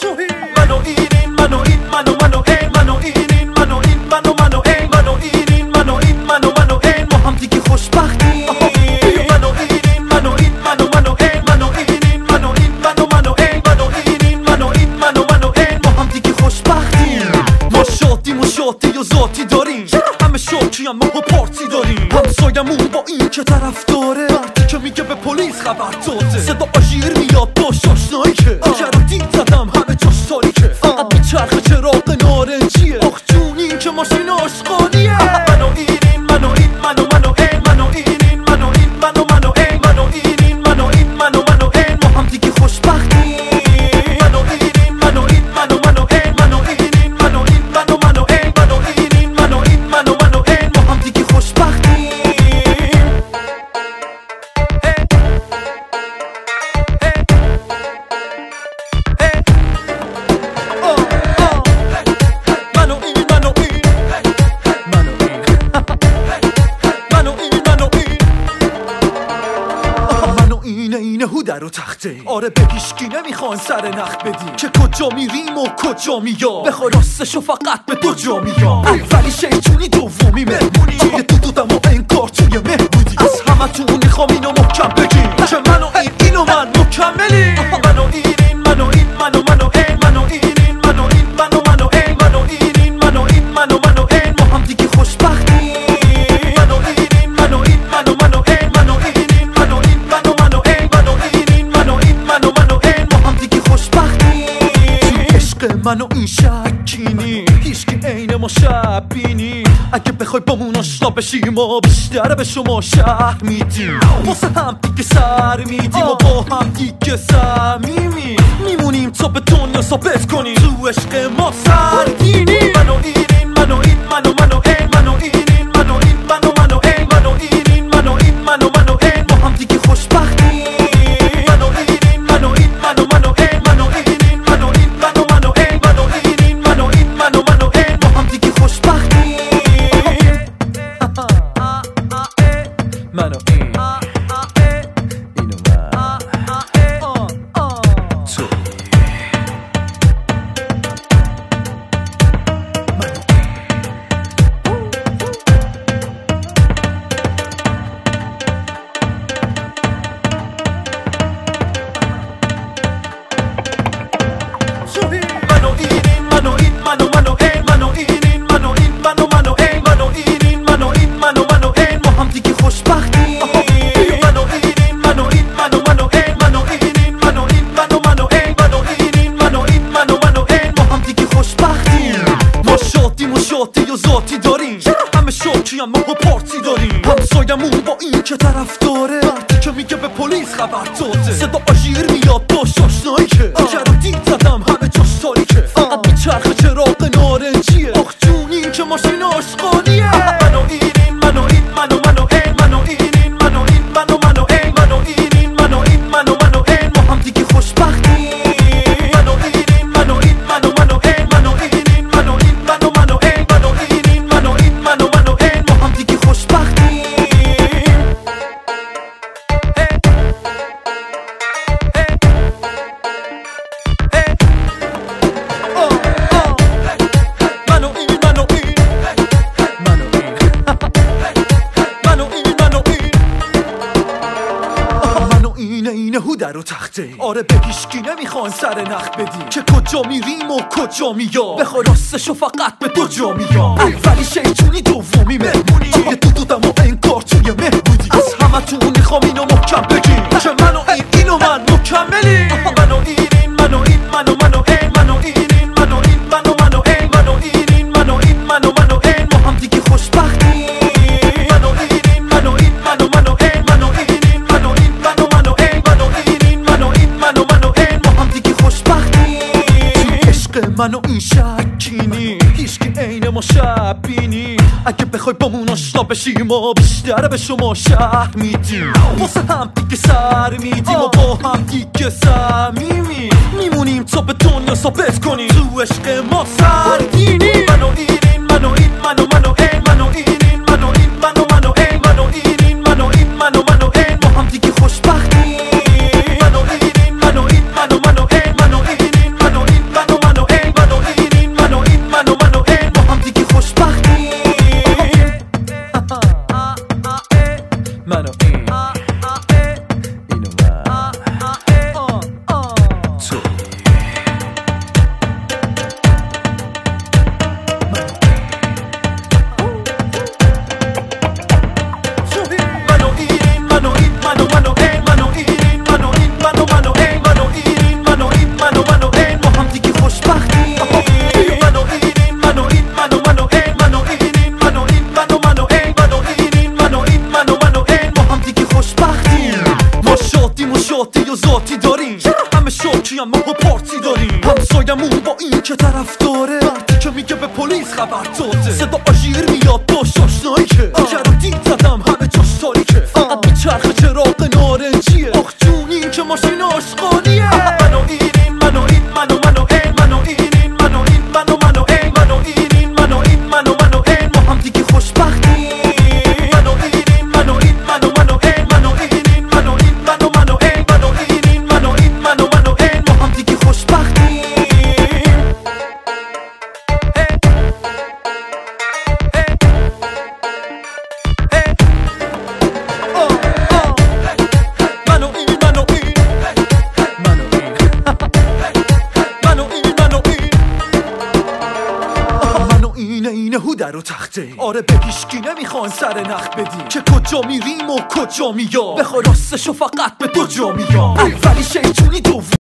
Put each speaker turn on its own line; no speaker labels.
منو این منو این منو این منو این منو این منو این منو این منو این منو این ما هم دیگه خوشبختیم منو این منو این منو این منو این منو این منو این منو این منو این منو این ما هم دیگه خوشبختیم ما شادیم و شادی و ذاتی داریم همه شوکی هم ما پارتی داریم همسایمون با این که طرف داره وقتی که میگه به پلیس خبر داده صدا آژیر میاد با شاشنایی که رو دید زدم همه جاش تاریکه فقط میچرخه چراغ نارنجیه آخ جونی که ماشین آشغالیه منو این منو این منو این منو این منو این منو این منو این منو این منو این ما هم دیگه خوشبختیم منو این منو این منو این منو این منو این منو این منو این منو این منو این ما هم دیگه خوشبختیم اینه هودر و تخته آره به هیشکی نمیخوان سر نخ بدیم که کجا میریم و کجا میام بخوای راستشو فقط به دو جا میام اولی شیطونی دومی مهمونی توی دودم و انکار توی مهبودی از همه تون میخوام اینو محکم بگیم که منو اینو من مکملی منو این منو این منو این منو این منو این منو این منو این منو این منو این ما هم دیگه خوشبختیم منو این منو این منو این منو این منو این منو این شکینی هیچکی عین ما شبینی اگه بخوای بامون آشنا بشی ما بیشتر به شما شهر میدیم واسه هم دیگه سر میدیم و با هم دیگه صمیمی میمونیم تا به دنیا ثابت کنیم تو عشق ما سرگینی منو این منو این منو این منو این منو این منو این منو این منو این منو این ما هم دیگه خوشبختیم منو این منو این منو این منو این منو این منو این اینو من تو ذاتی داریم همه شوکی هم ما پارتی داریم همسایمون با این که طرف داره وقتی که میگه به پلیس خبر داده صدا آژیر میاد با شاشنایی که رو دید زدم همه جاش تاریکه فقط میچرخه چراغ نارنجیه آخ جونی که ماشین آشغالیه منو این منو این منو این منو این منو این منو این منو این منو این منو این ما هم دیگه خوشبختیم منو این منو این منو این منو این منو این منو این ما هم دیگه خوشبختیم منو این منو این منو این منو این منو اینه هودر و تخته آره به هیشکی نمیخوان سر نخ بدیم که کجا میریم و کجا میام بخوای راستشو فقط به دو جا میام اولی شیطونی دومی مهمونی توی دودم و انکار توی مهبودی از همه تون میخوام اینو محکم بگیم که منو اینو من مکملی منو این منو این منو این منو این منو این منو این منو این منو این منو این ما هم دیگه خوشبختیم منو این منو این منو این منو این منو این منو این منو این منو این ما هم دیگه خوشبختیم تو عشق منو این شکینی هیچکی عین ما شبینی اگه بخوای بامون آشنا بشی ما بیشتر به شما شهر میدیم واسه هم دیگه سر میدیم و با هم دیگه صمیمی میمونیم تا به دنیا ثابت کنیم تو عشق ما سرگینی منو این منو این منو این منو این منو این منو این منو این منو این ما هم دیگه خوشبختیم منو این منو این منو این منو این منو این یکی هم ماه پارتی داریم همسایمون با این که طرف داره مردی که میگه به پلیس خبر داده صدا آژیر میاد باش آشنایی که اگر رو دید زدم همه جاش تاریکه فقط میچرخه چراغ نارنجیه آخ جون این که ماشین آشغالیه منو این منو این منو این منو این منو این منو این منو این منو این منو این ما هم دیگه خوشبختیم منو این منو این منو این منو این منو این منو این منو این منو این منو این ما هم دیگه خوشبختیم اینه هودر و تخته آره به هیشکی نمیخوان سر نخ بدیم که کجا میریم و کجا میام بخوا راستشو فقط به دو جا میام اولی شیطونی دوم